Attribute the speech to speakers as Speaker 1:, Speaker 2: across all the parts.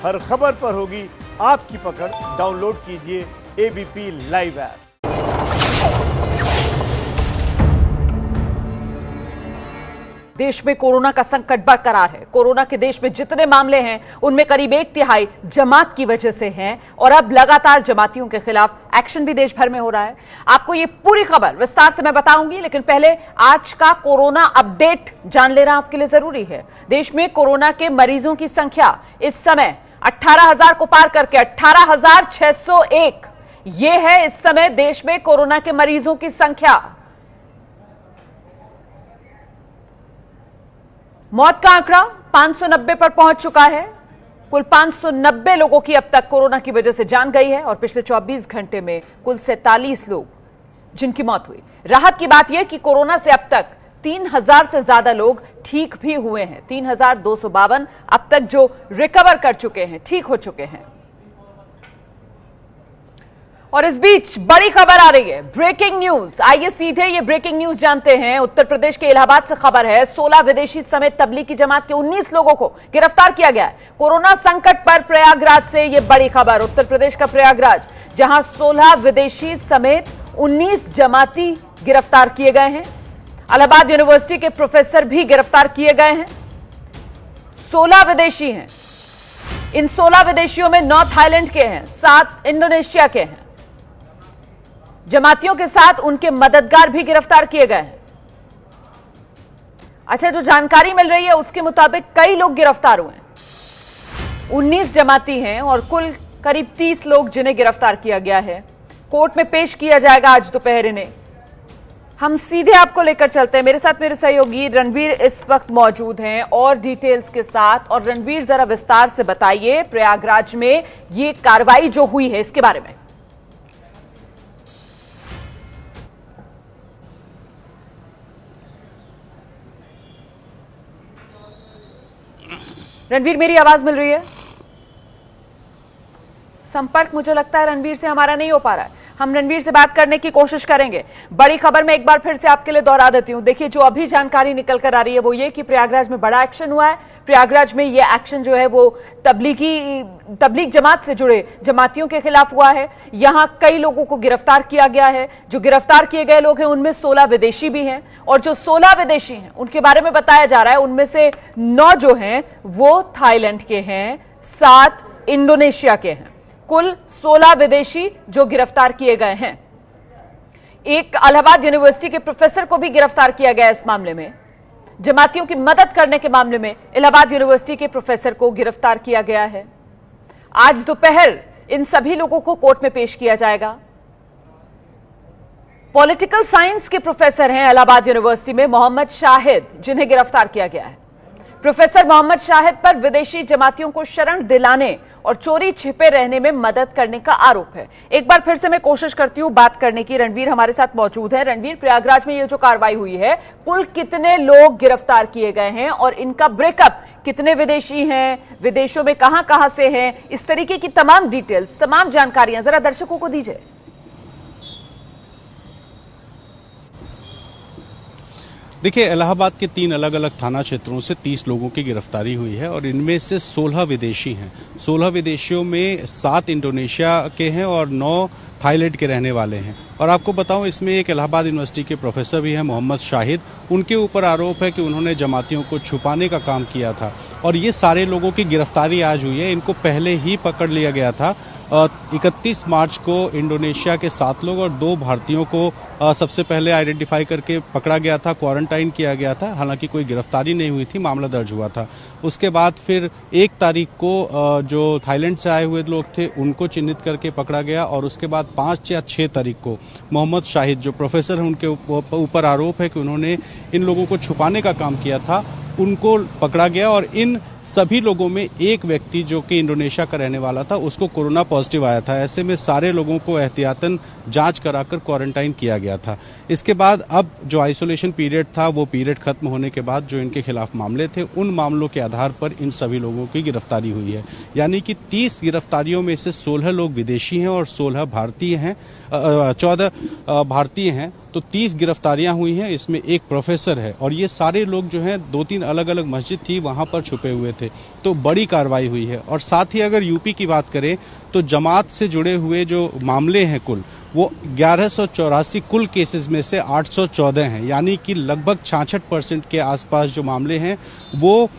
Speaker 1: हर खबर पर होगी आपकी पकड़। डाउनलोड कीजिए एबीपी लाइव ऐप।
Speaker 2: देश में कोरोना का संकट बरकरार है। कोरोना के देश में जितने मामले हैं उनमें करीब 1/3 जमात की वजह से हैं और अब लगातार जमातियों के खिलाफ एक्शन भी देश भर में हो रहा है। आपको ये पूरी खबर विस्तार से मैं बताऊंगी, लेकिन पहले आज का कोरोना अपडेट जान लेना आपके लिए जरूरी है। देश में कोरोना के मरीजों की संख्या इस समय 18,000 को पार करके 18,601 ये है इस समय देश में कोरोना के मरीजों की संख्या। मौत का आंकड़ा 590 पर पहुंच चुका है। कुल 590 लोगों की अब तक कोरोना की वजह से जान गई है और पिछले 24 घंटे में कुल 47 लोग जिनकी मौत हुई। राहत की बात यह कि कोरोना से अब तक 3,000 से ज्यादा लोग ठीक भी हुए हैं। 3,252 अब तक जो रिकवर कर चुके हैं, ठीक हो चुके हैं। और इस बीच बड़ी खबर आ रही है, ब्रेकिंग न्यूज। आइए सीधे ये ब्रेकिंग न्यूज जानते हैं। उत्तर प्रदेश के इलाहाबाद से खबर है, 16 विदेशी समेत तबलीगी जमात के 19 लोगों को गिरफ्तार किया गया है। कोरोना संकट पर प्रयागराज से ये बड़ी खबर। उत्तर प्रदेश का प्रयागराज, जहां 16 विदेशी समेत 19 जमाती गिरफ्तार किए गए हैं। इलाहाबाद यूनिवर्सिटी के प्रोफेसर भी गिरफ्तार किए गए हैं। 16 विदेशी हैं। इन 16 विदेशियों में 9 थाईलैंड के हैं, 7 इंडोनेशिया के हैं। जमातियों के साथ उनके मददगार भी गिरफ्तार किए गए हैं। अच्छा, जो जानकारी मिल रही है उसके मुताबिक कई लोग गिरफ्तार हुए हैं। 19 जमाती हैं और कुल करीब 30 लोग जिन्हें गिरफ्तार किया गया है। कोर्ट में पेश किया जाएगा आज दोपहर इन्हें। हम सीधे आपको लेकर चलते हैं। मेरे साथ मेरे सहयोगी रणवीर इस वक्त मौजूद हैं और डिटेल्स के साथ। और रणवीर, जरा विस्तार से बताइए प्रयागराज में ये कार्रवाई जो हुई है इसके बारे में। रणवीर, मेरी आवाज मिल रही है? संपर्क मुझे लगता है रणवीर से हमारा नहीं हो पा रहा है। हम रणवीर से बात करने की कोशिश करेंगे। बड़ी खबर मैं एक बार फिर से आपके लिए दोहरा देती हूं। देखिए, जो अभी जानकारी निकल कर आ रही है वो ये कि प्रयागराज में बड़ा एक्शन हुआ है। प्रयागराज में ये एक्शन जो है वो तबलीग जमात से जुड़े जमातियों के खिलाफ हुआ है। यहां कई लोगों को गिरफ्तार किया गया है। जो गिरफ्तार किए गए लोग हैं उनमें 16 विदेशी भी हैं और जो 16 विदेशी हैं उनके बारे में बताया जा रहा है उनमें से 9 जो हैं वो थाईलैंड के हैं, 7 इंडोनेशिया के हैं। कुल 16 विदेशी जो गिरफ्तार किए गए हैं। एक इलाहाबाद यूनिवर्सिटी के प्रोफेसर को भी गिरफ्तार किया गया इस मामले में। जमातियों की मदद करने के मामले में इलाहाबाद यूनिवर्सिटी के प्रोफेसर को गिरफ्तार किया गया है। आज दोपहर इन सभी लोगों को कोर्ट में पेश किया जाएगा। पॉलिटिकल साइंस के प्रोफेसर हैं इलाहाबाद यूनिवर्सिटी में मोहम्मद शाहिद, जिन्हें गिरफ्तार किया गया है। प्रोफेसर मोहम्मद शाहिद पर विदेशी जमातियों को शरण दिलाने और चोरी छिपे रहने में मदद करने का आरोप है। एक बार फिर से मैं कोशिश करती हूं बात करने की। रणवीर हमारे साथ मौजूद है। रणवीर, प्रयागराज में ये जो कार्रवाई हुई है, कुल कितने लोग गिरफ्तार किए गए हैं और इनका ब्रेकअप, कितने विदेशी हैं, विदेशों में कहां कहां से हैं, इस तरीके की तमाम डिटेल्स, तमाम जानकारियां जरा दर्शकों को दीजिए।
Speaker 3: देखिए, इलाहाबाद के 3 अलग अलग थाना क्षेत्रों से 30 लोगों की गिरफ्तारी हुई है और इनमें से 16 विदेशी हैं। 16 विदेशियों में 7 इंडोनेशिया के हैं और 9 थाईलैंड के रहने वाले हैं। और आपको बताऊं, इसमें एक इलाहाबाद यूनिवर्सिटी के प्रोफेसर भी हैं मोहम्मद शाहिद। उनके ऊपर आरोप है कि उन्होंने जमातियों को छुपाने का काम किया था और ये सारे लोगों की गिरफ्तारी आज हुई है। इनको पहले ही पकड़ लिया गया था। 31 मार्च को इंडोनेशिया के 7 लोग और 2 भारतीयों को सबसे पहले आइडेंटिफाई करके पकड़ा गया था, क्वारंटाइन किया गया था। हालांकि कोई गिरफ्तारी नहीं हुई थी, मामला दर्ज हुआ था। उसके बाद फिर 1 तारीख को जो थाईलैंड से आए हुए लोग थे उनको चिन्हित करके पकड़ा गया और उसके बाद 5 या 6 तारीख को मोहम्मद शाहिद, जो प्रोफेसर हैं, उनके ऊपर आरोप है कि उन्होंने इन लोगों को छुपाने का काम किया था, उनको पकड़ा गया। और इन सभी लोगों में एक व्यक्ति जो कि इंडोनेशिया का रहने वाला था, उसको कोरोना पॉजिटिव आया था। ऐसे में सारे लोगों को एहतियातन जांच कराकर क्वारंटाइन किया गया था। इसके बाद अब जो आइसोलेशन पीरियड था वो पीरियड खत्म होने के बाद जो इनके खिलाफ मामले थे, उन मामलों के आधार पर इन सभी लोगों की गिरफ्तारी हुई है। यानी कि 30 गिरफ्तारियों में से 16 लोग विदेशी हैं और 16 भारतीय हैं, 14 भारतीय हैं। तो 30 गिरफ्तारियां हुई हैं, इसमें एक प्रोफेसर है और ये सारे लोग जो हैं 2-3 अलग अलग मस्जिद थी वहां पर छुपे हुए थे। तो बड़ी कार्रवाई हुई है। और साथ ही अगर यूपी की बात करें तो जमात से जुड़े हुए जो मामले हैं कुल वो 1184 कुल केसेस में से 814 हैं, यानी कि लगभग 66% के आसपास जो मामले हैं वो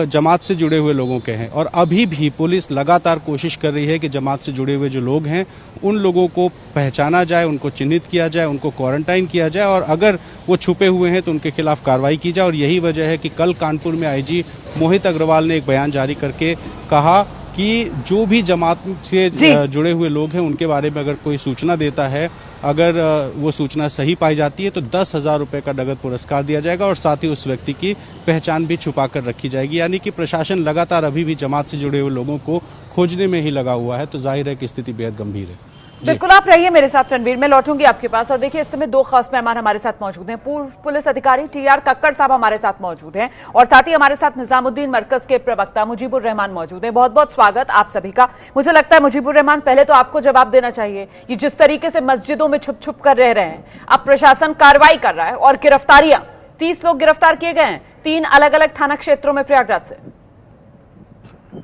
Speaker 3: जमात से जुड़े हुए लोगों के हैं। और अभी भी पुलिस लगातार कोशिश कर रही है कि जमात से जुड़े हुए जो लोग हैं उन लोगों को पहचाना जाए, उनको चिन्हित किया जाए, उनको क्वारंटाइन किया जाए और अगर वो छुपे हुए हैं तो उनके खिलाफ कार्रवाई की जाए। और यही वजह है कि कल कानपुर में आईजी मोहित अग्रवाल ने एक बयान जारी करके कहा कि जो भी जमात से जुड़े हुए लोग हैं उनके बारे में अगर कोई सूचना देता है, अगर वो सूचना सही पाई जाती है तो 10,000 रुपए का नगद पुरस्कार दिया जाएगा और साथ ही उस व्यक्ति की पहचान भी छुपा कर रखी जाएगी। यानी कि प्रशासन लगातार अभी भी जमात से जुड़े हुए लोगों को खोजने में ही लगा हुआ है। तो जाहिर है कि स्थिति बेहद गंभीर है।
Speaker 2: बिल्कुल, आप रहिए मेरे साथ रणवीर, मैं लौटूंगी आपके पास। और देखिए, इस समय दो खास मेहमान हमारे साथ मौजूद हैं। पूर्व पुलिस अधिकारी टीआर कक्कड़ साहब हमारे साथ मौजूद हैं और साथ ही हमारे साथ निजामुद्दीन मरकज के प्रवक्ता मुजीबुर रहमान मौजूद हैं। बहुत बहुत स्वागत आप सभी का। मुझे लगता है मुजीबुर रहमान, पहले तो आपको जवाब देना चाहिए, ये जिस तरीके से मस्जिदों में छुप छुप कर रह रहे हैं, अब प्रशासन कार्रवाई कर रहा है और गिरफ्तारियां, 30 लोग गिरफ्तार किए गए हैं 3 अलग अलग थाना क्षेत्रों में प्रयागराज से।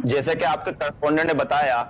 Speaker 4: जैसे कि आपके करस्पॉन्डेंट ने बताया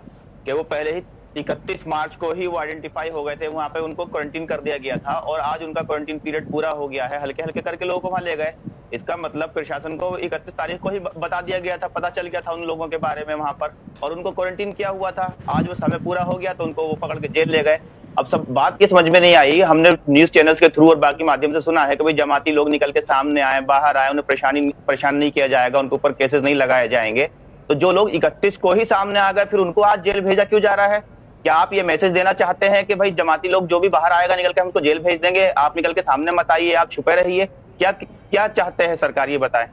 Speaker 4: कि वो पहले ही 31 मार्च को ही वो आइडेंटिफाई हो गए थे, वहां पे उनको क्वारंटीन कर दिया गया था और आज उनका क्वारंटीन पीरियड पूरा हो गया है। हल्के हल्के करके लोगों को वहां ले गए। इसका मतलब प्रशासन को 31 तारीख को ही बता दिया गया था, पता चल गया था उन लोगों के बारे में वहां पर और उनको क्वारंटीन किया हुआ था। आज वो समय पूरा हो गया तो उनको वो पकड़ के जेल ले गए। अब सब बात की समझ में नहीं आई। हमने न्यूज चैनल्स के थ्रू और बाकी माध्यम से सुना है कि भाई जमाती लोग निकल के सामने आए, बाहर आए, उन्हें परेशान नहीं किया जाएगा, उनके ऊपर केसेस नहीं लगाए जाएंगे। तो जो लोग 31 को ही सामने आ गए फिर उनको आज जेल भेजा क्यों जा रहा है? क्या आप ये मैसेज देना चाहते हैं कि भाई जमाती लोग जो भी बाहर आएगा निकल के हम उसको जेल भेज देंगे, आप निकल के सामने मत आइए, आप छुपे रहिए? क्या चाहते हैं सरकार, ये बताएं।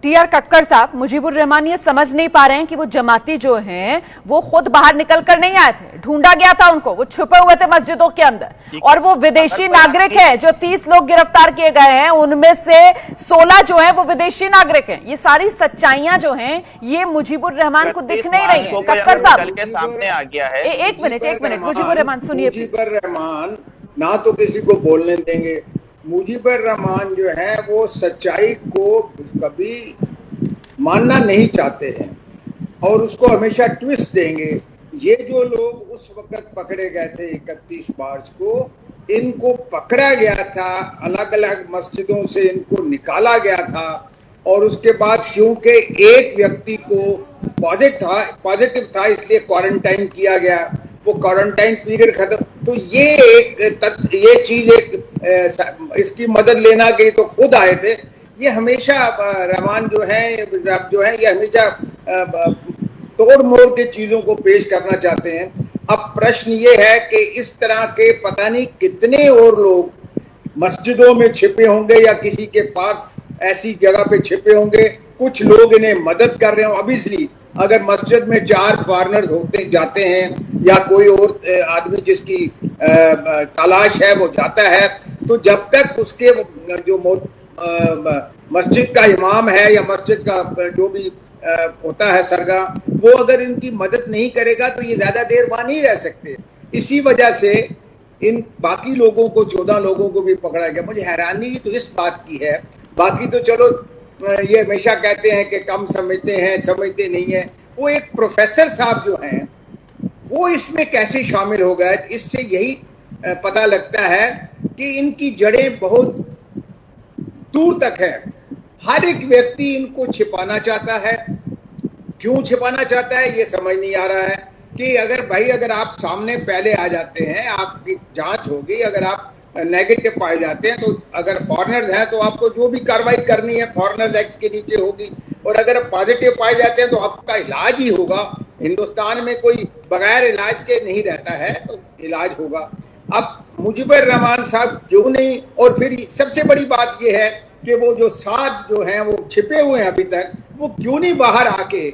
Speaker 2: टीआर कक्कड़ साहब, मुजीबुर रहमान ये समझ नहीं पा रहे हैं कि वो जमाती जो हैं वो खुद बाहर निकल कर नहीं आए थे, ढूंढा गया था उनको, वो छुपे हुए थे मस्जिदों के अंदर और वो विदेशी नागरिक हैं। जो 30 लोग गिरफ्तार किए गए हैं उनमें से 16 जो हैं वो विदेशी नागरिक हैं। ये सारी सच्चाइयां जो हैं ये मुजीबुर रहमान को दिख नहीं रही है। कक्कड़ साहब
Speaker 4: सामने आ गया है।
Speaker 2: एक मिनट मुजीबुर रहमान सुनिए।
Speaker 5: मुजीबुर रहमान ना तो किसी को बोलने देंगे। मुजीबुर रहमान जो है वो सच्चाई को कभी मानना नहीं चाहते हैं और उसको हमेशा ट्विस्ट देंगे। ये जो लोग उस वक्त पकड़े गए थे 31 मार्च को, इनको पकड़ा गया था, अलग अलग मस्जिदों से इनको निकाला गया था और उसके बाद क्योंकि एक व्यक्ति को पॉजिटिव था इसलिए क्वारंटाइन किया गया, वो क्वारंटाइन पीरियड खत्म। तो ये चीज इसकी मदद लेना के लिए तो खुद आए थे। ये हमेशा रहमान जो है ये हमेशा तोड़ मोड़ के चीजों को पेश करना चाहते हैं। अब प्रश्न ये है कि इस तरह के पता नहीं कितने और लोग मस्जिदों में छिपे होंगे या किसी के पास ऐसी जगह पे छिपे होंगे। कुछ लोग इन्हें मदद कर रहे हो। ऑब्वियसली अगर मस्जिद में 4 फॉरेनर्स जाते हैं या कोई और आदमी जिसकी तलाश है वो जाता है, तो जब तक उसके जो मस्जिद का इमाम है या मस्जिद का जो भी होता है सरगा, वो अगर इनकी मदद नहीं करेगा तो ये ज्यादा देर वहां नहीं रह सकते। इसी वजह से इन बाकी लोगों को 14 लोगों को भी पकड़ा गया। मुझे हैरानी तो इस बात की है, बाकी तो चलो ये हमेशा कहते हैं कि कम समझते हैं, समझते नहीं है। वो एक प्रोफेसर साहब जो हैं वो इसमें कैसे शामिल हो गए, इससे यही पता लगता है कि इनकी जड़ें बहुत दूर तक है। हर एक व्यक्ति इनको छिपाना चाहता है। क्यों छिपाना चाहता है ये समझ नहीं आ रहा है कि अगर आप सामने पहले आ जाते हैं, आपकी जांच होगी, अगर आप नेगेटिव पाए जाते हैं तो अगर फॉरेनर हैं तो आपको जो भी कार्रवाई करनी है फॉरेनर एक्ट के नीचे होगी, और अगर पॉजिटिव पाए जाते हैं तो आपका इलाज ही होगा। हिंदुस्तान में कोई बगैर इलाज के नहीं रहता है, तो इलाज होगा। अब मुजीबुर रहमान साहब क्यों नहीं, और फिर सबसे बड़ी बात यह है कि वो जो 7 जो हैं वो छिपे हुए हैं अभी तक, वो क्यों नहीं बाहर आके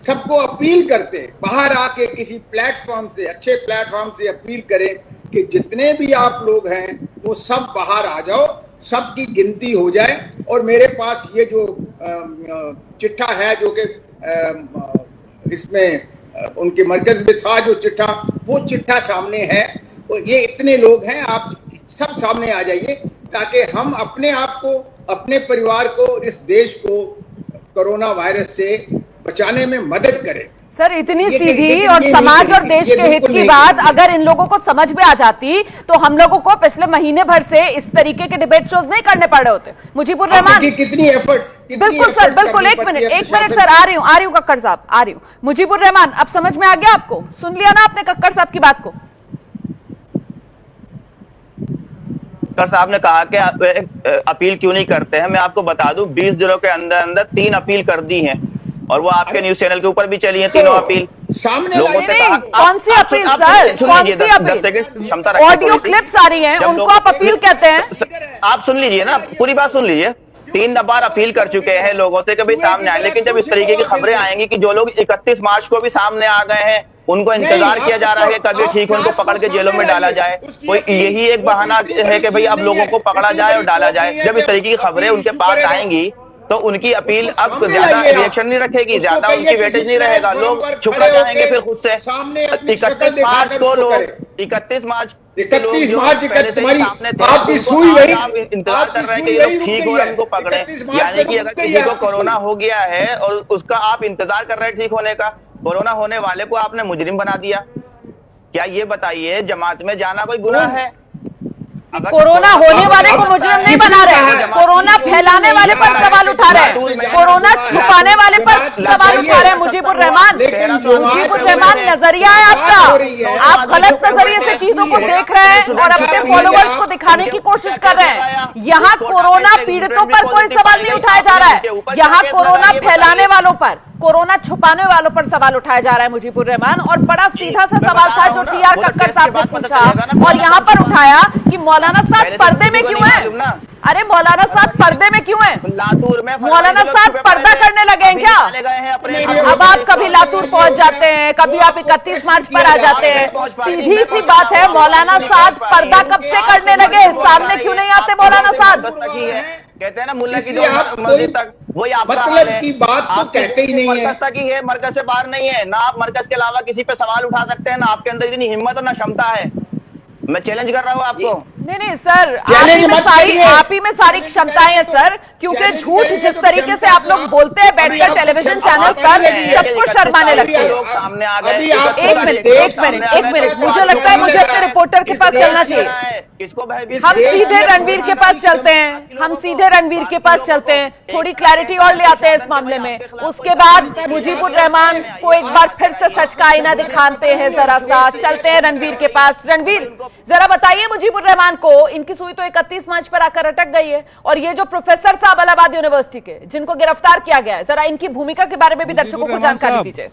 Speaker 5: सबको अपील करते, बाहर आके किसी प्लेटफॉर्म से, अच्छे प्लेटफॉर्म से अपील करें कि जितने भी आप लोग हैं वो सब बाहर आ जाओ, सबकी गिनती हो जाए। और मेरे पास ये जो चिट्ठा है जो कि इसमें उनके मरकज में था जो चिट्ठा, वो चिट्ठा सामने है। और ये इतने लोग हैं, आप सब सामने आ जाइए ताकि हम अपने आप को, अपने परिवार को, इस देश को कोरोना वायरस से बचाने में मदद करे।
Speaker 2: सर इतनी
Speaker 5: ये
Speaker 2: सीधी और समाज और देश के हित की बात अगर इन लोगों को समझ में आ जाती तो हम लोगों को पिछले महीने भर से इस तरीके के डिबेट शोज नहीं करने पड़ रहे होते। मुजीबुर रहमान,
Speaker 5: कितनी एफर्ट्स,
Speaker 2: बिल्कुल सर, बिल्कुल, एक मिनट सर, आ रही हूँ कक्कड़ साहब, आ रही हूँ। मुजीबुर रहमान, अब समझ में आ गया आपको? सुन लिया ना आपने कक्कड़ साहब की बात को?
Speaker 4: कक्कड़ साहब ने कहा कि अपील क्यों नहीं करते हैं। मैं आपको बता दूं 20 दिनों के अंदर अंदर 3 अपील कर दी हैं और वो आपके न्यूज चैनल के ऊपर भी चली है तीनों अपील।
Speaker 5: सामने
Speaker 4: लोगों ने कहा
Speaker 2: कौन सी अपील सर? कौन सी अपील? ऑडियो क्लिप्स आ रही हैं, उनको आप अपील कहते हैं?
Speaker 4: आप सुन लीजिए ना, पूरी बात सुन लीजिए। 3 बार अपील कर चुके हैं लोगों से कि भाई सामने आए, लेकिन जब इस तरीके की खबरें आएंगी कि जो लोग 31 मार्च को भी सामने आ गए हैं उनको इंतजार किया जा रहा है कभी ठीक उनको पकड़ के जेलों में डाला जाए, कोई यही एक बहाना है कि भाई अब लोगों को पकड़ा जाए और डाला जाए। जब इस तरीके की खबरें उनके पास आएंगी तो उनकी अपील अब ज्यादा रिएक्शन नहीं रखेगी, ज्यादा उनकी वेटेज नहीं रहेगा, लोग छुपना चाहेंगे फिर खुद से। 31 मार्च को लोग 31 मार्च
Speaker 5: आपकी सुई वही
Speaker 4: इंतजार कर रहे हैं कि ये लोग ठीक हो रहे हैं, उनको पकड़े। यानी कि अगर किसी को कोरोना हो गया है और उसका आप इंतजार कर रहे हैं ठीक होने का, कोरोना होने वाले को आपने मुजरिम बना दिया। क्या ये बताइए जमात में जाना कोई गुनाह है?
Speaker 2: कोरोना होने वाले को मुजरिम नहीं बना रहे हैं, कोरोना फैलाने वाले पर सवाल उठा रहे हैं, कोरोना छुपाने वाले पर सवाल उठा रहे हैं। मुजीबुर रहमान, नजरिया है आपका, आप गलत नजरिए से चीजों को देख रहे हैं और अपने फॉलोअर्स को दिखाने की कोशिश कर रहे हैं। यहाँ कोरोना पीड़ितों पर कोई सवाल नहीं उठाया जा रहा है, यहाँ कोरोना फैलाने वालों पर, कोरोना छुपाने वालों पर सवाल उठाया जा रहा है। मुजीबुर रहमान, और बड़ा सीधा सा सवाल था जो टीआर कक्कड़ साहब ने पूछा और यहाँ पर उठाया कि मौलाना साहब पर्दे में क्यों है? अरे मौलाना साहब पर्दे में क्यों है?
Speaker 4: लातूर में
Speaker 2: मौलाना साहब पर्दा करने लगे हैं क्या? अब आप कभी लातूर पहुंच जाते हैं, कभी आप 31 मार्च पर आ जाते हैं। सीधी सी बात है, मौलाना साहब पर्दा कब से करने लगे? सामने क्यों नहीं आते मौलाना साहब?
Speaker 4: कहते हैं ना मुल्ला की मस्जिद तक, वही आपका
Speaker 5: मतलब की बात तो कहते ही नहीं है।
Speaker 4: मरकज तक ही है, मरकज से बाहर नहीं है। ना आप मरकज के अलावा किसी पे सवाल उठा सकते हैं, ना आपके अंदर इतनी हिम्मत और ना क्षमता है। मैं चैलेंज कर रहा हूँ आपको।
Speaker 2: नहीं सर, आप ही में सारी क्षमताएं हैं सर, क्योंकि झूठ जिस तरीके से आप लोग बोलते हैं बैठकर टेलीविजन चैनल पर, सबको शर्माने लगते हैं।
Speaker 4: लोग सामने आ गए।
Speaker 2: एक मिनट, मुझे लगता है मुझे अपने रिपोर्टर के पास चलना चाहिए। हम सीधे रणवीर के पास चलते हैं, थोड़ी क्लैरिटी और ले आते हैं इस मामले में। उसके बाद मुजीबुर रहमान को एक बार फिर से सच का आईना दिखाते हैं, जरा सा चलते हैं रणवीर के पास। रणवीर, जरा बताइए मुजीबुर रहमान को, इनकी सुई तो 31 मार्च पर आकर अटक गई है, और ये जो प्रोफेसर साहब इलाहाबाद यूनिवर्सिटी के जिनको गिरफ्तार किया गया है, जरा इनकी भूमिका के बारे में भी दर्शकों को जानकारी दीजिए।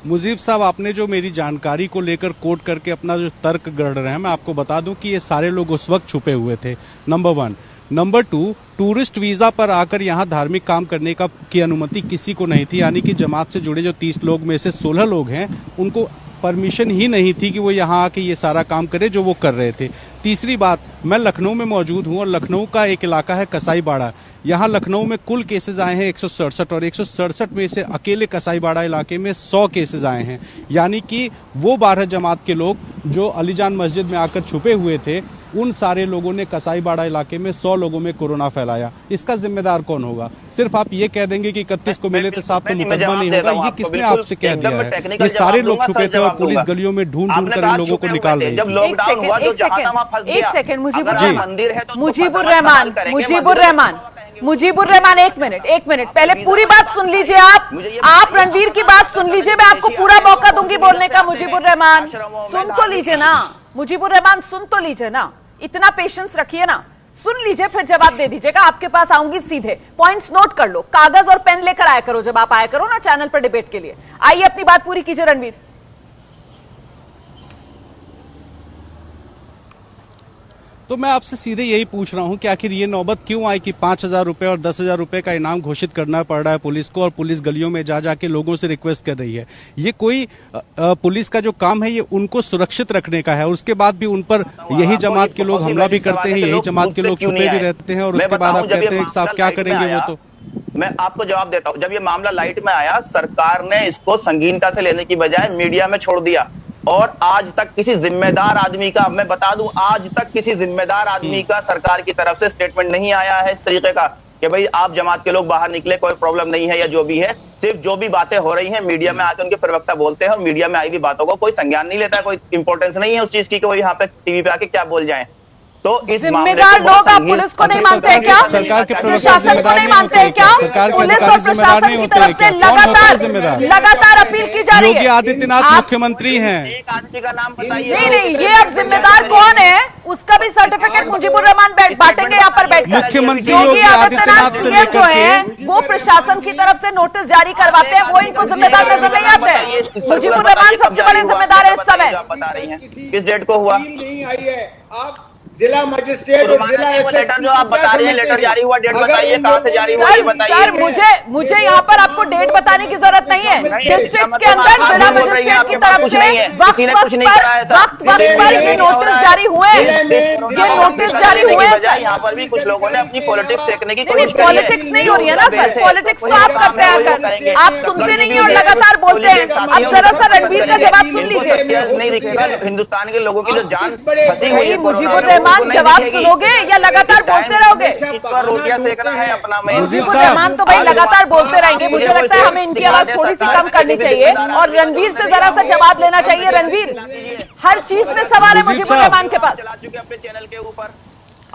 Speaker 3: मुजीब साहब, आपने जो मेरी जानकारी को लेकर कोट करके अपना जो तर्क गढ़ रहे हैं, मैं आपको बता दूं कि ये सारे लोग उस वक्त छुपे हुए थे, नंबर 1। नंबर 2, टूरिस्ट वीजा पर आकर यहाँ धार्मिक काम करने की अनुमति किसी को नहीं थी। यानी कि जमात से जुड़े जो 30 लोग में से 16 लोग हैं, उनको परमिशन ही नहीं थी कि वो यहाँ आके ये सारा काम करे जो वो कर रहे थे। तीसरी बात, मैं लखनऊ में मौजूद हूँ और लखनऊ का एक इलाका है कसाईबाड़ा। यहाँ लखनऊ में कुल केसेस आए हैं 167 और 167 में से अकेले कसाईबाड़ा इलाके में 100 केसेस आए हैं। यानी कि वो 12 जमात के लोग जो अलीजान मस्जिद में आकर छुपे हुए थे, उन सारे लोगों ने कसाईबाड़ा इलाके में 100 लोगों में कोरोना फैलाया। इसका जिम्मेदार कौन होगा? सिर्फ आप ये कह देंगे कि 31 को मिले थे साहब तो मुकदमा नहीं होगा, ये किसने आपसे कह दिया है? ये सारे लोग छुपे थे और पुलिस गलियों में ढूंढ कर इन लोगों को निकाल रही थी।
Speaker 4: जब लॉकडाउन हुआ तो जहां था वहां फंस गया।
Speaker 2: एक सेकंड,
Speaker 4: मंदिर है तो
Speaker 2: मुजीबुर रहमान, एक मिनट, पहले पूरी बात सुन लीजिए। आप रणवीर की बात सुन लीजिए, मैं आपको पूरा मौका दूंगी बोलने का। मुजीबुर रहमान सुन तो लीजिए ना, मुजीबुर रहमान सुन तो लीजिए ना, इतना पेशेंस रखिए ना, सुन लीजिए फिर जवाब दे दीजिएगा। आपके पास आऊंगी सीधे, पॉइंट्स नोट कर लो, कागज और पेन लेकर आया करो जब आप आया करो ना चैनल पर डिबेट के लिए। आइए अपनी बात पूरी कीजिए रणवीर।
Speaker 3: तो मैं आपसे सीधे यही पूछ रहा हूं कि आखिर ये नौबत क्यों आई कि 5,000 रुपए और 10,000 रुपए का इनाम घोषित करना पड़ रहा है पुलिस को, और पुलिस गलियों में जा जाके लोगों से रिक्वेस्ट कर रही है। ये कोई पुलिस का जो काम है ये उनको सुरक्षित रखने का है, और उसके बाद भी उन पर यही जमात के लोग हमला भी करते हैं, यही जमात के लोग छुपे भी रहते हैं, और उसके बाद आप कहते हैं साहब क्या करेंगे वो। तो
Speaker 4: मैं आपको जवाब देता हूं, जब ये मामला लाइट में आया, सरकार ने इसको संगीनता से लेने की बजाय मीडिया में छोड़ दिया। और आज तक किसी जिम्मेदार आदमी का, मैं बता दूं, आज तक किसी जिम्मेदार आदमी का सरकार की तरफ से स्टेटमेंट नहीं आया है इस तरीके का कि भाई आप जमात के लोग बाहर निकले, कोई प्रॉब्लम नहीं है या जो भी है। सिर्फ जो भी बातें हो रही हैं मीडिया में आके उनके प्रवक्ता बोलते हैं और मीडिया में आई हुई बातों को कोई संज्ञान नहीं लेता, कोई इंपॉर्टेंस नहीं है उस चीज की कि वो यहाँ पे टीवी पे आके क्या बोल जाएं। तो इस
Speaker 2: जिम्मेदार लोग आप पुलिस को नहीं मानते हैं क्या?
Speaker 3: सरकार के
Speaker 2: प्रशासन को नहीं मानते हैं क्या?
Speaker 3: सरकार के
Speaker 2: पुलिस
Speaker 3: अधिकारी
Speaker 2: और
Speaker 3: जिम्मेदार नहीं
Speaker 2: प्रशासन की
Speaker 3: होते हैं
Speaker 2: तरफ
Speaker 3: क्या?
Speaker 2: से
Speaker 3: कौन होता है जिम्मेदार?
Speaker 2: लगातार अपील की जा रही है।
Speaker 3: योगी आदित्यनाथ मुख्यमंत्री हैं।
Speaker 4: एक आदमी का नाम बताइए।
Speaker 2: नहीं, ये अब जिम्मेदार कौन है उसका भी सर्टिफिकेट मुजीबुर रहमान बांटेंगे यहाँ पर बैठकर।
Speaker 3: मुख्यमंत्री
Speaker 2: योगी
Speaker 3: योगी आदित्यनाथ से
Speaker 2: सीएम
Speaker 3: लेकर
Speaker 2: जो है
Speaker 3: के
Speaker 2: वो प्रशासन की तरफ से नोटिस जारी करवाते हैं, वो इनको जिम्मेदार नजर नहीं आते हैं। मुजीबुर रहमान सबसे बड़े जिम्मेदार है इस समय।
Speaker 4: बता रही हैं किस डेट को हुआ?
Speaker 5: नहीं आई है। आप जिला मजिस्ट्रेट और जिला
Speaker 4: लेटर जो आप बता रहे हैं, लेटर जारी हुआ, डेट बताइए, कहां से जारी हुआ ये बताइए।
Speaker 2: सर, मुझे यहाँ पर आपको डेट बताने की जरूरत नहीं है। डिस्ट्रिक्ट के अंदर जिला मजिस्ट्रेट की तरफ से वक्त पर ये नोटिस जारी हुए, ये नोटिस जारी हुए।
Speaker 4: यहाँ पर भी कुछ लोगों ने अपनी पॉलिटिक्स सेकने की कोशिश की है।
Speaker 2: पॉलिटिक्स नहीं हो रही है ना सर, पॉलिटिक्स तो आप करते हैं, आप सुनते नहीं है और लगातार बोलते हैं। अब जरा सा रणवीर का जवाब सुन लीजिए।
Speaker 4: नहीं दिखेगा हिंदुस्तान के लोगों की जो जान फंसी हुई है
Speaker 2: मुजीबुर रहमान जवाब सुनोगे या लगातार बोलते रहोगे?
Speaker 4: रोटियां सेकना है अपना में।
Speaker 2: मुजीबुर रहमान तो भाई लगातार बोलते रहेंगे। मुझे लगता है हमें इनकी आवाज थोड़ी सी कम करनी चाहिए और रणवीर से जरा सा जवाब लेना चाहिए। रणवीर, हर चीज में सवाल है मुजीबुर रहमान के पास।
Speaker 4: चला चुके अपने चैनल के ऊपर,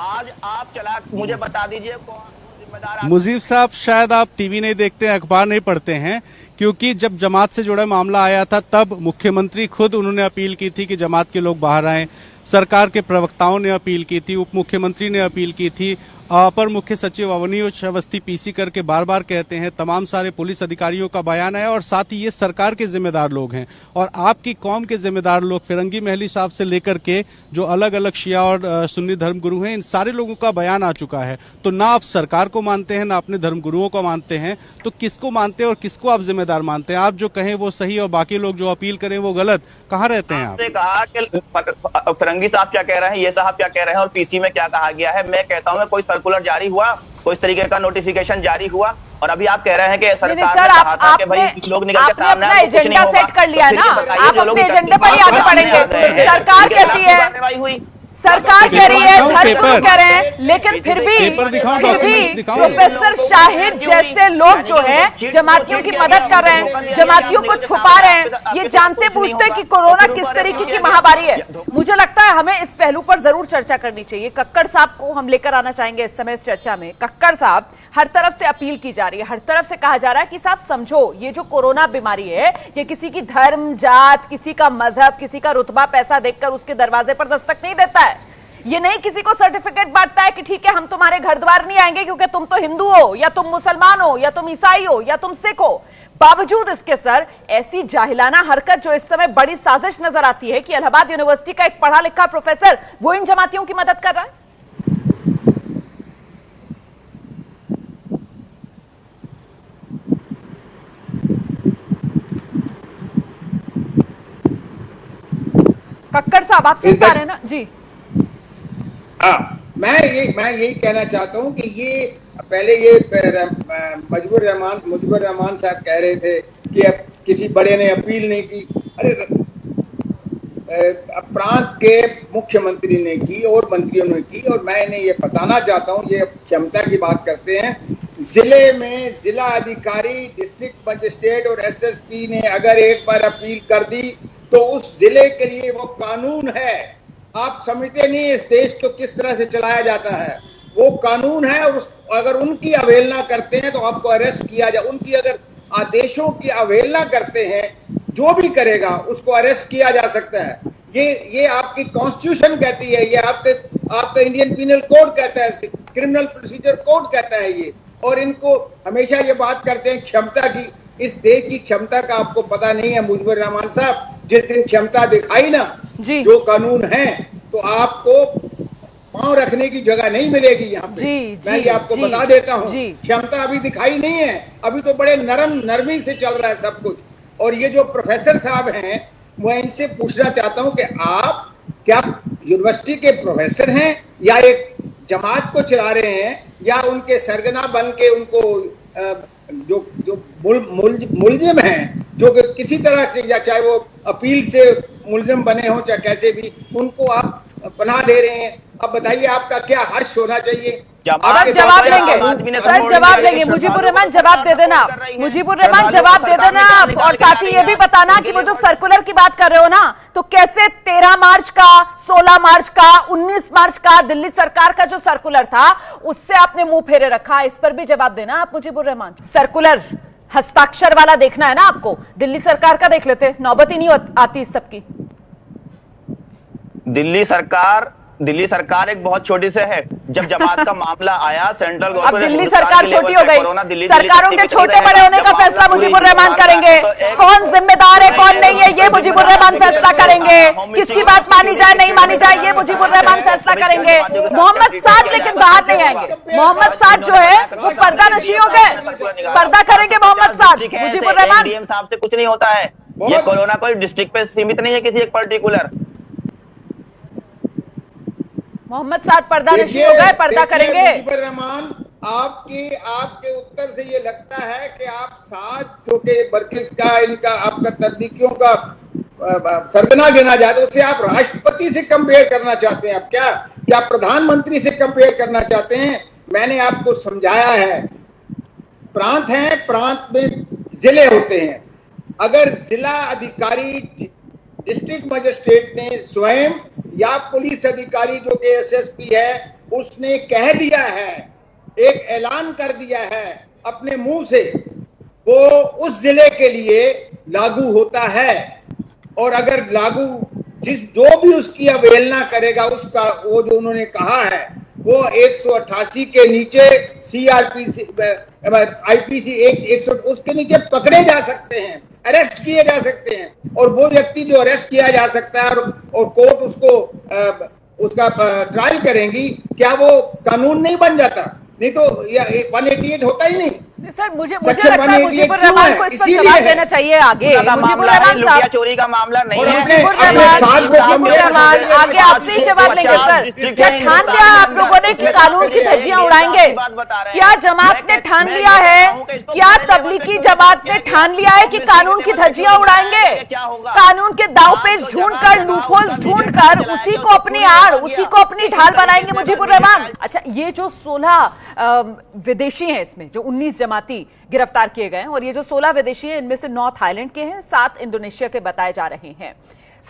Speaker 4: आज आप चला, मुझे बता दीजिए कौन जिम्मेदार।
Speaker 3: मुजीब साहब, शायद आप टीवी नहीं देखते, अखबार नहीं पढ़ते हैं, क्योंकि जब जमात से जुड़ा मामला आया था तब मुख्यमंत्री खुद उन्होंने अपील की थी कि जमात के लोग बाहर आएं। सरकार के प्रवक्ताओं ने अपील की थी, उप मुख्यमंत्री ने अपील की थी, अपर मुख्य सचिव अवनीश अवस्थी पीसी करके बार बार कहते हैं, तमाम सारे पुलिस अधिकारियों का बयान है और साथ ही ये सरकार के जिम्मेदार लोग हैं और आपकी कौम के जिम्मेदार लोग फिरंगी महली साहब से लेकर के जो अलग अलग शिया और सुन्नी धर्मगुरु हैं, इन सारे लोगों का बयान आ चुका है। तो ना आप सरकार को मानते हैं, ना अपने धर्मगुरुओं को मानते हैं, तो किसको मानते हैं और किसको आप जिम्मेदार मानते हैं? आप जो कहें वो सही और बाकी लोग जो अपील करें वो गलत, कहाँ रहते हैं आप?
Speaker 4: कहा कि फिरंगी साहब क्या कह रहे हैं, ये साहब क्या कह रहे हैं और पीसी में क्या कहा गया है। मैं कहता हूँ कोई सर्कुलर जारी हुआ, कोई इस तरीके का नोटिफिकेशन जारी हुआ और अभी आप कह रहे हैं कि सरकार ने कहा था कि भाई लोग निकल के सामने आए, कुछ नहीं होगा।
Speaker 2: सेट कर लिया ना, आप अपने एजेंडे पर ही आगे बढ़ेंगे। सरकार कहती है, सरकार कह रही है, धर्मगुरु कह रहे हैं, लेकिन फिर भी प्रोफेसर शाहिद जैसे लोग जो हैं जमातियों की मदद कर रहे हैं, जमातियों को छुपा रहे हैं, ये जानते पूछते कि कोरोना किस तरीके की महामारी है। मुझे लगता है हमें इस पहलू पर जरूर चर्चा करनी चाहिए। कक्कड़ साहब को हम लेकर आना चाहेंगे इस समय इस चर्चा में। कक्कड़ साहब, हर तरफ से अपील की जा रही है, हर तरफ से कहा जा रहा है कि साहब समझो, ये जो कोरोना बीमारी है ये किसी की धर्म, जात, किसी का मजहब, किसी का रुतबा, पैसा देखकर उसके दरवाजे पर दस्तक नहीं देता है। ये नहीं किसी को सर्टिफिकेट बांटता है कि ठीक है हम तुम्हारे घर द्वार नहीं आएंगे क्योंकि तुम तो हिंदू हो या तुम मुसलमान हो या तुम ईसाई हो या तुम सिख हो। बावजूद इसके सर ऐसी जाहिलाना हरकत जो इस समय बड़ी साजिश नजर आती है कि इलाहाबाद यूनिवर्सिटी का एक पढ़ा लिखा प्रोफेसर वो इन जमातियों की मदद कर रहा है। कक्कड़ साहब, आप सुन पा रहे हैं ना जी?
Speaker 5: मैं यही कहना चाहता हूं कि ये पहले ये मुजीबुर रहमान साहब कह रहे थे कि अब किसी बड़े ने अपील नहीं की। अरे प्रांत के मुख्यमंत्री ने की और मंत्रियों ने की और मैं इन्हें ये बताना चाहता हूं, ये क्षमता की बात करते हैं। जिले में जिला अधिकारी, डिस्ट्रिक्ट मजिस्ट्रेट और एसएसपी ने अगर एक बार अपील कर दी तो उस जिले के लिए वो कानून है। आप समझते नहीं इस देश को किस तरह से चलाया जाता है, वो कानून है और अगर उनकी अवहेलना करते हैं तो आपको अरेस्ट किया जाए। उनकी अगर आदेशों की अवहेलना करते हैं, जो भी करेगा उसको अरेस्ट किया जा सकता है। ये आपकी कॉन्स्टिट्यूशन कहती है, ये आपका इंडियन पीनल कोड कहता है, क्रिमिनल प्रोसीजर कोड कहता है ये। और इनको हमेशा ये बात करते हैं क्षमता की, इस देश की क्षमता का आपको पता नहीं है मुजीबुर रहमान साहब। जिस दिन क्षमता दिखाई ना जो कानून है तो आपको पांव रखने की जगह नहीं मिलेगी यहाँ पे। मैं ये आपको बता देता हूँ, क्षमता अभी दिखाई नहीं है, अभी तो बड़े नरमी से चल रहा है सब कुछ। और ये जो प्रोफेसर साहब हैं, मैं इनसे पूछना चाहता हूँ कि आप क्या यूनिवर्सिटी के प्रोफेसर हैं या एक जमात को चला रहे हैं या उनके सरगना बन के उनको जो मुलजिम हैं, जो कि किसी तरह से या चाहे वो अपील से मुलजिम बने हो चाहे कैसे भी, उनको आप पनाह दे रहे हैं। अब बताइए आपका क्या हर्ष होना चाहिए?
Speaker 2: सर जवाब लेंगे, सर जवाब लेंगे। मुजीबुर रहमान जवाब दे देना आप, मुजीबुर रहमान जवाब दे देना आप। और साथ ही ये भी बताना कि वो जो सर्कुलर की बात कर रहे हो ना, तो कैसे 13 मार्च का, 16 मार्च का, 19 मार्च का दिल्ली सरकार का जो सर्कुलर था उससे आपने मुंह फेरे रखा, इस पर भी जवाब देना आप मुजीबुर रहमान। सर्कुलर हस्ताक्षर वाला देखना है ना आपको, दिल्ली सरकार का देख लेते, नौबत ही नहीं आती इस सबकी।
Speaker 4: दिल्ली सरकार एक बहुत छोटी से है। जब जमात का मामला आया सेंट्रल
Speaker 2: अब
Speaker 4: गवर्नमेंट,
Speaker 2: दिल्ली सरकार छोटी हो गई, सरकारों के छोटे बड़े होने का फैसला मुजीबुर रहमान करेंगे। कौन जिम्मेदार है कौन नहीं है ये मुजीबुर रहमान फैसला करेंगे। किसकी बात मानी जाए नहीं मानी जाए ये मुजीबुर रहमान फैसला करेंगे। मोहम्मद साद लेकिन बाहर नहीं आएंगे। मोहम्मद साद जो है वो पर्दा नशी हो गए, पर्दा करेंगे मोहम्मद साद। मुजीबुर रहमान
Speaker 4: डीएम साहब से कुछ नहीं होता है, ये कोरोना कोई डिस्ट्रिक्ट पे सीमित नहीं है किसी एक पर्टिकुलर।
Speaker 2: मोहम्मद साद पर्दा नशी हो गए, पर्दा करेंगे।
Speaker 5: मुजीबुर रहमान, आपके उत्तर से ये लगता है कि आप साथ जो के बर्किस का इनका आपका तबलीगियों का सरगना गिना जाए तो उसे आप राष्ट्रपति से कंपेयर करना चाहते हैं। आप क्या प्रधानमंत्री से कंपेयर करना चाहते हैं? मैंने आपको समझाया है, प्रांत हैं, प्रांत में जिले होते हैं। अगर जिला अधिकारी डिस्ट्रिक्ट मजिस्ट्रेट ने स्वयं या पुलिस अधिकारी जो कि एसएसपी है उसने कह दिया है, एक ऐलान कर दिया है अपने मुंह से, वो उस जिले के लिए लागू होता है। और अगर लागू जो भी उसकी अवहेलना करेगा उसका वो जो उन्होंने कहा है वो 188 के नीचे सीआरपीसी आईपीसी 100 उसके नीचे पकड़े जा सकते हैं, अरेस्ट किए जा सकते हैं। और वो व्यक्ति जो अरेस्ट किया जा सकता है और कोर्ट उसका ट्रायल करेंगी, क्या वो कानून नहीं बन जाता? नहीं तो 188 होता ही नहीं।
Speaker 2: सर मुझे लगता है मुजीबुर रहमान को इस पर जवाब देना चाहिए आगे। मुजीबुर रहमान
Speaker 4: साहब चोरी का मामला नहीं है।
Speaker 2: मुजीबुर रहमान आगे आपसे ही जवाब लेंगे। सर क्या ठान लिया आप लोगों ने कि कानून की धज्जियां उड़ाएंगे? क्या जमात ने ठान लिया है, क्या तबलीगी जमात ने ठान लिया है कि कानून की धज्जियां उड़ाएंगे? कानून के दाव पेच ढूंढकर, लूपहोल्स ढूंढकर उसी को अपनी आड़, उसी को अपनी ढाल बनाएंगे मुजीबुर रहमान। अच्छा, ये जो 16 विदेशी हैं, इसमें जो 19 जमाती गिरफ्तार किए गए हैं, और ये जो 16 विदेशी हैं इनमें से 9 थाईलैंड के हैं, 7 इंडोनेशिया के बताए जा रहे हैं।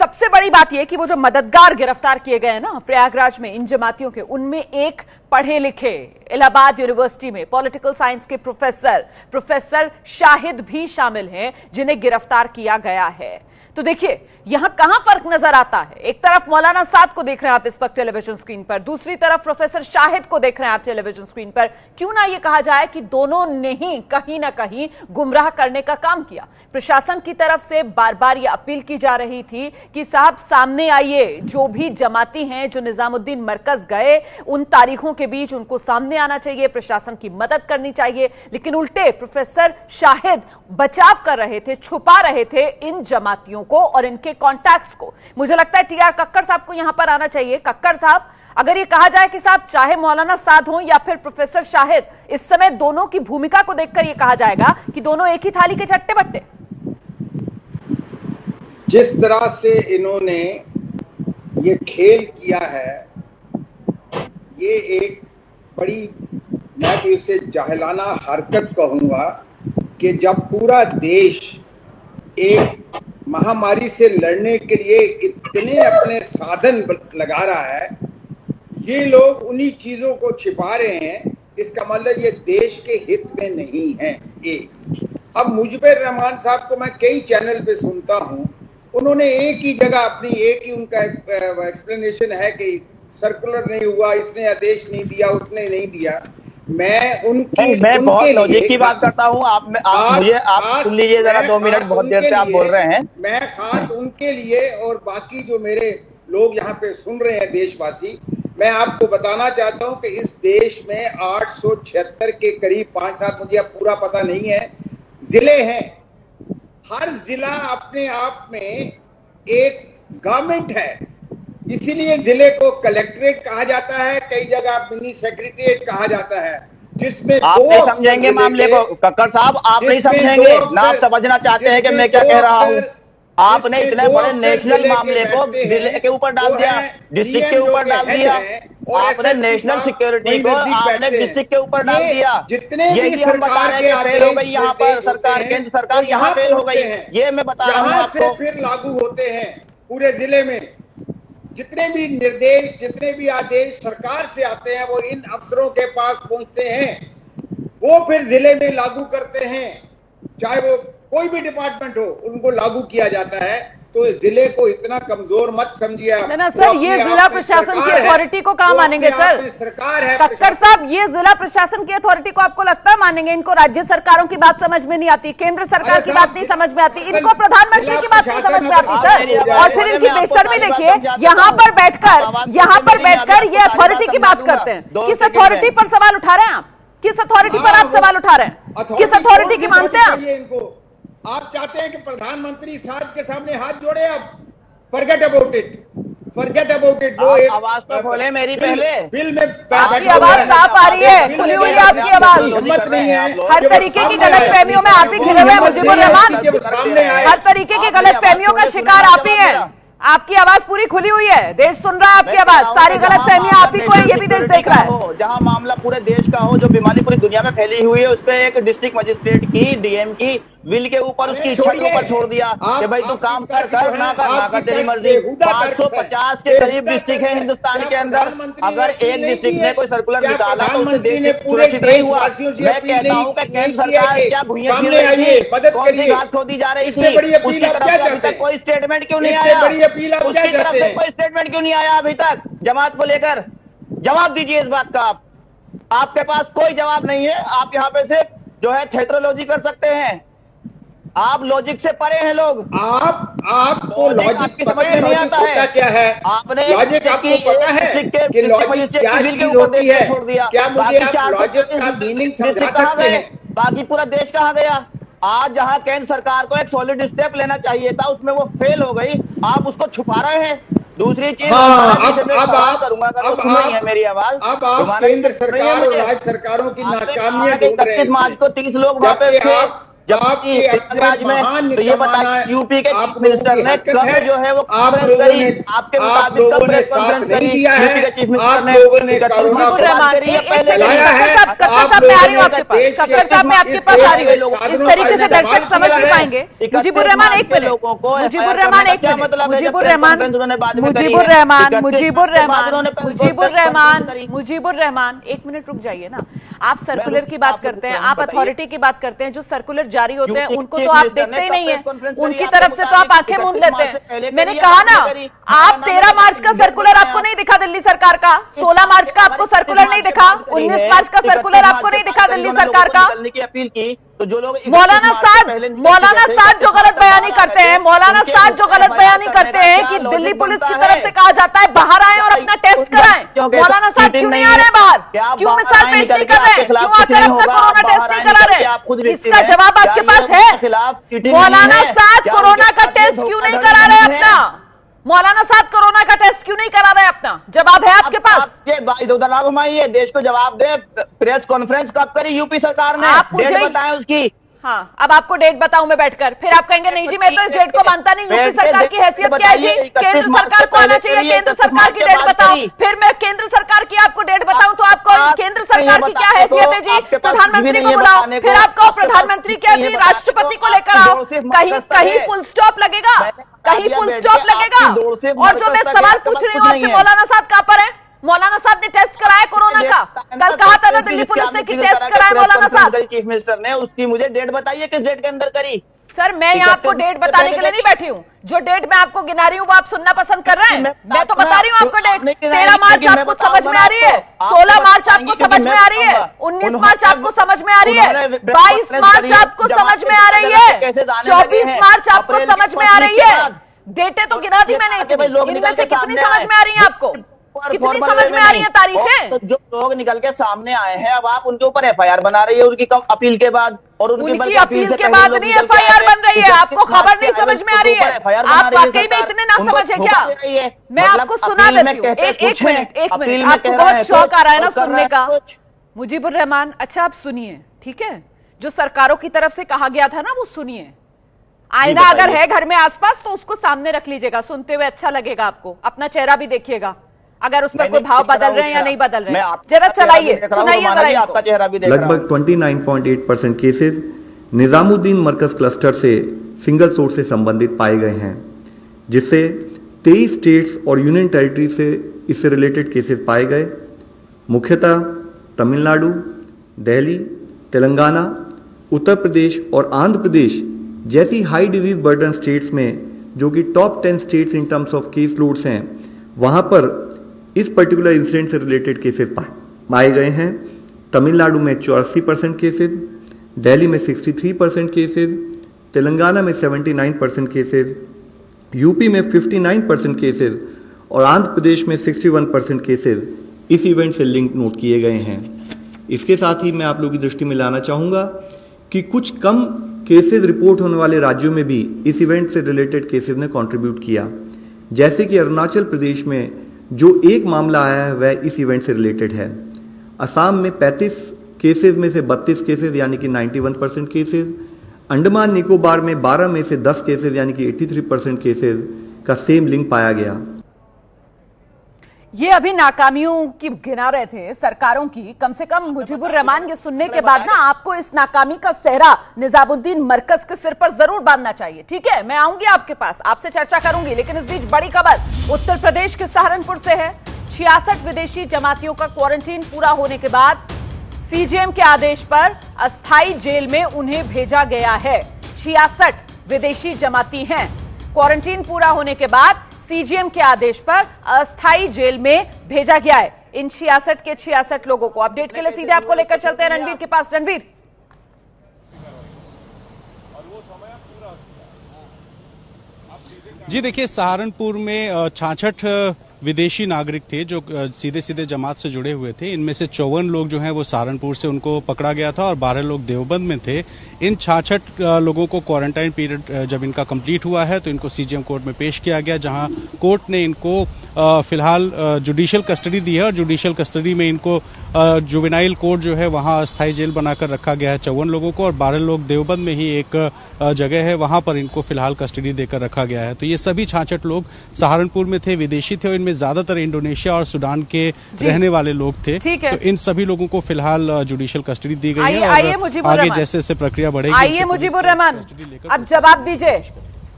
Speaker 2: सबसे बड़ी बात यह कि वो जो मददगार गिरफ्तार किए गए हैं ना प्रयागराज में इन जमातियों के, उनमें एक पढ़े लिखे इलाहाबाद यूनिवर्सिटी में पॉलिटिकल साइंस के प्रोफेसर शाहिद भी शामिल हैं जिन्हें गिरफ्तार किया गया है। तो देखिए यहां कहां फर्क नजर आता है। एक तरफ मौलाना साद को देख रहे हैं आप इस वक्त टेलीविजन स्क्रीन पर, दूसरी तरफ प्रोफेसर शाहिद को देख रहे हैं आप टेलीविजन स्क्रीन पर। क्यों ना यह कहा जाए कि दोनों ने ही कहीं ना कहीं गुमराह करने का काम किया। प्रशासन की तरफ से बार बार यह अपील की जा रही थी कि साहब सामने आइए, जो भी जमाती हैं जो निजामुद्दीन मरकज गए उन तारीखों के बीच उनको सामने आना चाहिए, प्रशासन की मदद करनी चाहिए। लेकिन उल्टे प्रोफेसर शाहिद बचाव कर रहे थे, छुपा रहे थे इन जमातियों को और इनके कॉन्टैक्ट्स को। मुझे लगता है टीआर कक्कर साहब को यहां पर आना चाहिए। कक्कर साहब, अगर ये कहा जाए कि साहब चाहे मौलाना साद हो या फिर प्रोफेसर शाहिद, इस समय दोनों की भूमिका को देखकर यह कहा जाएगा कि दोनों एक ही थाली के चट्टे बट्टे।
Speaker 5: जिस तरह से इन्होंने ये खेल किया है, ये एक बड़ी, मैं तो इसे जाहिलाना हरकत कहूंगा कि जब पूरा देश एक महामारी से लड़ने के लिए इतने अपने साधन लगा रहा है, ये लोग उन्हीं चीजों को छिपा रहे हैं। इसका मतलब ये देश के हित में नहीं है। अब मुजीबुर रहमान साहब को मैं कई चैनल पे सुनता हूं, उन्होंने एक ही जगह अपनी एक ही उनका एक्सप्लेनेशन है कि सर्कुलर नहीं हुआ, इसने आदेश नहीं दिया, उसने नहीं दिया। मैं
Speaker 4: बहुत लॉजिक की बात करता हूं। आप सुन लीजिए जरा 2 मिनट, बहुत देर से आप बोल रहे हैं।
Speaker 5: मैं खास उनके लिए और बाकी जो मेरे लोग यहाँ पे सुन रहे हैं देशवासी, मैं आपको बताना चाहता हूं कि इस देश में 876 के करीब 5-7, मुझे अब पूरा पता नहीं है, जिले हैं। हर जिला अपने आप में एक गवर्नमेंट है, इसीलिए जिले को कलेक्ट्रेट कहा जाता है, कई जगह मिनी सेक्रेटरीट कहा जाता है, जिसमें
Speaker 4: आप नहीं समझेंगे मामले को कक्कर साहब, आप नहीं समझेंगे ना, आप समझना चाहते हैं कि मैं क्या कह रहा हूं। आपने इतने बड़े नेशनल मामले को जिले के ऊपर डाल दिया, डिस्ट्रिक्ट के ऊपर डाल दिया, आपने नेशनल सिक्योरिटी को आपने डिस्ट्रिक्ट के ऊपर डाल दिया। यही हम बता रहे हैं कि फेल हो गई यहाँ पर सरकार, केंद्र सरकार यहाँ फेल हो गई, ये मैं बता रहा हूँ आपको।
Speaker 5: फिर लागू होते हैं पूरे जिले में, जितने भी निर्देश, जितने भी आदेश सरकार से आते हैं वो इन अफसरों के पास पहुंचते हैं, वो फिर जिले में लागू करते हैं, चाहे वो कोई भी डिपार्टमेंट हो, उनको लागू किया जाता है। तो जिले को इतना कमजोर मत समझिए।
Speaker 2: ना सर, ये जिला प्रशासन की अथॉरिटी को कहाँ मानेंगे सर?
Speaker 5: सरकार है
Speaker 2: खक्कर साहब, ये जिला प्रशासन की अथॉरिटी को आपको लगता है मानेंगे? इनको राज्य सरकारों की बात समझ में नहीं आती, केंद्र सरकार की बात नहीं समझ में आती, इनको प्रधानमंत्री की बात नहीं समझ में आती सर। और फिर इनकी बेशर्मी देखिए, यहाँ पर बैठकर ये अथॉरिटी की बात करते हैं। किस अथॉरिटी पर सवाल उठा रहे हैं आप? किस अथॉरिटी पर आप सवाल उठा रहे हैं? किस अथॉरिटी की मानते हैं आप?
Speaker 5: इनको आप चाहते हैं कि प्रधानमंत्री साहब के सामने हाथ जोड़े? अब forget about it, forget about it. वो एक
Speaker 4: आवाज तो खोले मेरी पहले।
Speaker 5: बिल में
Speaker 2: आपकी आवाज साफ आ रही है, खुली हुई है आपकी आवाज।
Speaker 5: हिम्मत नहीं है
Speaker 2: हर तरीके की गलतफहमियों में आप ही घिरे हुए हैं मुजीबुर रहमान। हर तरीके की गलतफहमियों का शिकार आप ही हैं। आपकी आवाज पूरी खुली हुई है, देश सुन रहा है आपकी आवाज। सारी गलतफहमियां आप ही को है, ये भी देश देख रहा है।
Speaker 4: जहां मामला पूरे देश का हो, जो बीमारी पूरी दुनिया में फैली हुई है, उस पे एक डिस्ट्रिक्ट मजिस्ट्रेट की, डीएम की विल के ऊपर, उसकी इच्छा के ऊपर छोड़ दिया कि भाई तू काम कर ना कर तेरी मर्जी। 550 के करीब डिस्ट्रिक्ट है हिंदुस्तान के अंदर। अगर एक डिस्ट्रिक्ट ने कोई सर्कुलर निकाला तो उससे देश सुरक्षित नहीं हुआ। मैं कहता हूँ कि केंद्र सरकार क्या भुइयां छीन रही थी, कौन सी घास खोदी जा रही थी, उसकी तरफ से अभी तक कोई स्टेटमेंट क्यों नहीं आया? उसकी तरफ से कोई स्टेटमेंट क्यों नहीं आया अभी तक जमात को लेकर? जवाब दीजिए इस बात का। आपके पास कोई जवाब नहीं है। आप यहाँ पे सिर्फ जो है थिएट्रोलॉजी कर सकते हैं। आप लॉजिक से परे हैं लोग।
Speaker 5: आपको लॉजिक
Speaker 4: आपकी समझ में नहीं आता है
Speaker 5: क्या है?
Speaker 4: आपने
Speaker 5: लॉजिक आपको पता है कि लॉजिक क्या चीज होती है?
Speaker 4: छोड़ दिया।
Speaker 5: क्या मुझे आप लॉजिक का मीनिंग समझा सकते हैं?
Speaker 4: बाकी पूरा देश कहाँ गया? आज जहां केंद्र सरकार को एक सॉलिड स्टेप लेना चाहिए था, उसमें वो फेल हो गई। आप उसको छुपा रहे हैं। दूसरी चीज, अब करूंगा अगर सुन रही है मेरी आवाज।
Speaker 5: अब आप केंद्र सरकार और राज्य सरकारों की नाकामियां ढूंढ रहे हैं।
Speaker 4: 31 मार्च को 30 लोग वहां पे थे, जबकि प्रयागराज में। तो ये बताइए, यूपी के चीफ मिनिस्टर ने कब जो है वो कॉन्फ्रेंस करी? आपके मुताबिक कब प्रेस कॉन्फ्रेंस करी यूपी के चीफ मिनिस्टर ने?
Speaker 2: खक्कर साहब, मैं आपके पास आ रही हूँ। इस तरीके से दर्शक समझ नहीं पाएंगे। मुजीबुर रहमान, एक मिनट। मुजीबुर रहमान, एक मिनट। मुजीबुर रहमान, एक मिनट रुक जाइए ना। आप सर्कुलर की बात करते हैं, आप अथॉरिटी की बात करते हैं। जो सर्कुलर जारी होते हैं उनको तो आप देखते ही नहीं है, उनकी तरफ से तो आप आंखें मूंद लेते हैं। मैंने कहा ना, आप 13 मार्च का सर्कुलर आपको नहीं दिखा दिल्ली सरकार का, 16 मार्च का आपको सर्कुलर नहीं दिखा, 19 मार्च का सर्कुलर आपको नहीं दिखा दिल्ली सरकार का।
Speaker 4: अपील की तो जो लोग
Speaker 2: मौलाना साद जो गलत बयानी करते हैं, मौलाना साद जो गलत बयानी करते हैं कि दिल्ली पुलिस की तरफ से कहा जाता है बाहर आए और अपना टेस्ट कराएं। मौलाना साद क्यों नहीं आ रहे बाहर? क्यों मिसाल पेश नहीं कर रहे? क्यों आकर अपना कोरोना टेस्ट नहीं करा रहे? इसका जवाब आपके पास है? मौलाना साद कोरोना का टेस्ट क्यों नहीं करा रहे अपना? मौलाना साहब कोरोना का टेस्ट क्यों नहीं करा रहे अपना? जवाब है आपके पास?
Speaker 4: ये इधर ना घुमाइए, देश को जवाब दे। प्रेस कॉन्फ्रेंस कब करी यूपी सरकार ने?
Speaker 2: आप
Speaker 4: डेट बताएं उसकी।
Speaker 2: हाँ, अब आपको डेट बताऊं मैं बैठकर, फिर आप कहेंगे नहीं जी मैं तो इस डेट को मानता नहीं। यूपी सरकार की हैसियत क्या है जी? केंद्र सरकार को आना चाहिए, केंद्र सरकार की डेट बताओ। फिर मैं केंद्र सरकार की आपको डेट बताऊं तो आपको केंद्र सरकार की क्या हैसियत है जी? प्रधानमंत्री को बुलाओ, फिर आप कहो प्रधानमंत्री क्या जी, राष्ट्रपति को लेकर आओ। कहीं फुल स्टॉप लगेगा? कहीं फुल स्टॉप लगेगा? और जो मैं सवाल पूछ रही हूँ आपसे, मौलाना साहब कहाँ पर है? मौलाना साहब ने टेस्ट कराया कोरोना का? कल कहा था ना दिल्ली पुलिस ने कि टेस्ट कराया मौलाना साहब।
Speaker 4: चीफ मिनिस्टर ने उसकी मुझे डेट बताइए, किस डेट के अंदर करी?
Speaker 2: सर मैं यहाँ आपको डेट बताने के लिए नहीं बैठी हूँ। जो डेट मैं आपको गिना रही हूँ वो आप सुनना पसंद कर रहे हैं। मैं तो बता रही हूँ आपको डेट। 13 मार्च आपको समझ में आ रही है, 16 मार्च आपको समझ में आ रही है, 19 मार्च आपको समझ में आ रही है, 22 मार्च आपको समझ में आ रही है, 24 मार्च आपको समझ में आ रही है। डेटें तो गिना दी मैंने, इनमें से कितनी समझ में आ रही है आपको? कितनी समझ में आ रही है तारीखें?
Speaker 4: तो जो लोग निकल के सामने आए हैं, अब आप उनके ऊपर एफआईआर बना रही है उनकी अपील के बाद, और
Speaker 2: उनकी अपील के बाद नहीं एफआईआर बन रही है। आपको खबर नहीं समझ में आ रही है? आप वाकई में इतने ना समझ है क्या? मैं आपको सुना देती हूँ। एक मिनट, आपको बहुत शौक आ रहा है ना सुनने का। मुजीबुर रहमान, अच्छा आप सुनिए, ठीक है? जो सरकारों की तरफ से कहा गया था ना वो सुनिए। आईना अगर है घर में आसपास तो उसको सामने रख लीजिएगा, सुनते हुए अच्छा लगेगा आपको, अपना चेहरा भी देखिएगा अगर उस पर कोई भाव बदल रहे हैं या नहीं बदल रहे हैं। जरा चलाइए, सुनाइए
Speaker 4: आपका चेहरा भी देख रहा हूं।
Speaker 6: लगभग 29.8% केसेस निजामुद्दीन मरकज क्लस्टर से सिंगल सोर्स से संबंधित पाए गए हैं, जिससे 23 स्टेट्स और यूनियन टेरिटरी से इससे रिलेटेड केसेस पाए गए। मुख्यतः तमिलनाडु, दिल्ली, तेलंगाना, उत्तर प्रदेश और आंध्र प्रदेश जैसी हाई डिजीज बर्डन स्टेट्स में, जो कि top 10 states in terms of case loads हैं, वहां पर इस पर्टिकुलर इंसिडेंट से रिलेटेड केसेस पाए गए हैं। तमिलनाडु में 84% केसेस, दिल्ली में 63% केसेस, तेलंगाना में 79% केसेस, यूपी में 59% केसेस और आंध्र प्रदेश में 61% केसेस इस इवेंट से लिंक नोट किए गए हैं। इसके साथ ही मैं आप लोगों की दृष्टि में लाना चाहूंगा कि कुछ कम केसेस रिपोर्ट होने वाले राज्यों में भी इस इवेंट से रिलेटेड केसेस ने कंट्रीब्यूट किया, जैसे कि अरुणाचल प्रदेश में जो एक मामला आया है वह इस इवेंट से रिलेटेड है। असम में 35 केसेस में से 32 केसेस यानी कि 91% केसेस, अंडमान निकोबार में 12 में से 10 केसेस यानी कि 83% केसेस का सेम लिंक पाया गया।
Speaker 2: ये अभी नाकामियों की गिना रहे थे सरकारों की, कम से कम मुजीबुर रहमान ये सुनने के बाद ना आपको इस नाकामी का सेहरा निजामुद्दीन मरकज के सिर पर जरूर बांधना चाहिए। ठीक है, मैं आऊंगी आपके पास, आपसे चर्चा करूंगी, लेकिन इस बीच बड़ी खबर उत्तर प्रदेश के सहारनपुर से है। 66 विदेशी जमातियों का क्वारंटीन पूरा होने के बाद सीजेएम के आदेश पर अस्थायी जेल में उन्हें भेजा गया है। 66 विदेशी जमाती हैं, क्वारंटीन पूरा होने के बाद सीजीएम के आदेश पर अस्थायी जेल में भेजा गया है। इन 66 के 66 लोगों को अपडेट के लिए सीधे आपको लेकर चलते हैं रणवीर के पास। रणवीर,
Speaker 3: जी देखिए, सहारनपुर में 66 विदेशी नागरिक थे जो सीधे सीधे जमात से जुड़े हुए थे। इनमें से 54 लोग जो हैं वो सहारनपुर से उनको पकड़ा गया था और 12 लोग देवबंद में थे। इन 66 लोगों को क्वारंटाइन पीरियड जब इनका कंप्लीट हुआ है तो इनको सीजीएम कोर्ट में पेश किया गया, जहां कोर्ट ने इनको फिलहाल जुडिशियल कस्टडी दी है और जुडिशियल कस्टडी में इनको जुवेनाइल कोर्ट जो है वहां अस्थायी जेल बनाकर रखा गया है 54 लोगों को, और 12 लोग देवबंद में ही एक जगह है वहां पर इनको फिलहाल कस्टडी देकर रखा गया है। तो ये सभी 66 लोग सहारनपुर में थे, विदेशी थे और इनमें ज्यादातर इंडोनेशिया और सूडान के रहने वाले लोग थे। तो इन सभी लोगों को फिलहाल जुडिशियल कस्टडी दी गई है और आगे जैसे जैसे प्रक्रिया बढ़ेगी।
Speaker 2: आइए मुजीबुर रहमान, अब जवाब दीजिए।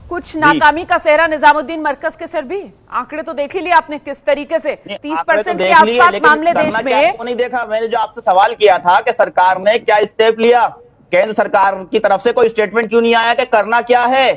Speaker 2: कुछ नाकामी का सेहरा निजामुद्दीन मरकज के सिर भी, आंकड़े तो देख ही लिए आपने किस तरीके से 30% के आसपास मामले देश में।
Speaker 4: नहीं देखा, मैंने जो आपसे सवाल किया था कि सरकार ने क्या स्टेप लिया, केंद्र सरकार की तरफ से कोई स्टेटमेंट क्यों नहीं आया कि करना क्या है।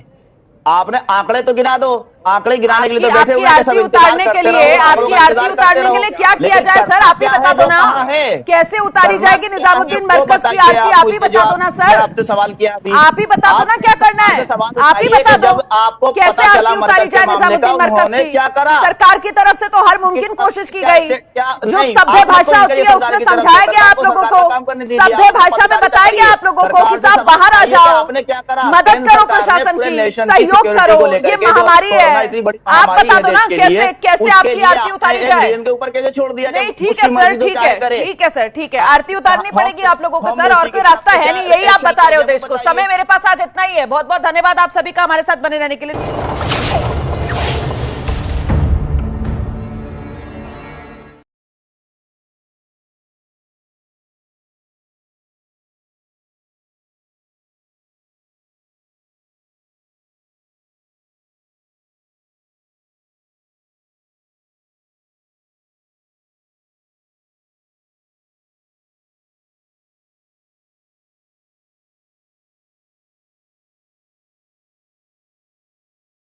Speaker 4: आपने आंकड़े तो गिना दो, आंकड़े गिनाने के लिए तो बैठे हुए हैं, सब
Speaker 2: उतारने के लिए, आपकी आरती उतारने के लिए क्या किया जाए सर, आप ही बता दो ना, कैसे उतारी जाएगी निजामुद्दीन मरकज की आरती, आप ही बता दो ना सर।
Speaker 4: आपसे सवाल किया,
Speaker 2: आप ही बता दो ना क्या करना है, आप ही बता दो
Speaker 4: आपको
Speaker 2: कैसे आरती उतारी जाए निजामुद्दीन मरकज की।
Speaker 4: क्या करा
Speaker 2: सरकार की तरफ से तो हर मुमकिन कोशिश की गई, जो सभ्य भाषा होती है उसमें समझाया गया आप लोगों को, सभ्य भाषा में बताया गया आप लोगों को कि साहब बाहर आ जाओ, मदद करो प्रशासन की, सहयोग करो, ये महामारी है। आप बता दो ना कैसे आपकी आरती उतारी जाए।
Speaker 4: के ऊपर कैसे छोड़ दिया?
Speaker 2: नहीं ठीक है सर, ठीक है सर, ठीक है, आरती उतारनी पड़ेगी आप लोगों को सर, और कोई रास्ता है नहीं, यही आप बता रहे हो देश को। समय मेरे पास आज इतना ही है, बहुत बहुत धन्यवाद आप सभी का हमारे साथ बने रहने के लिए।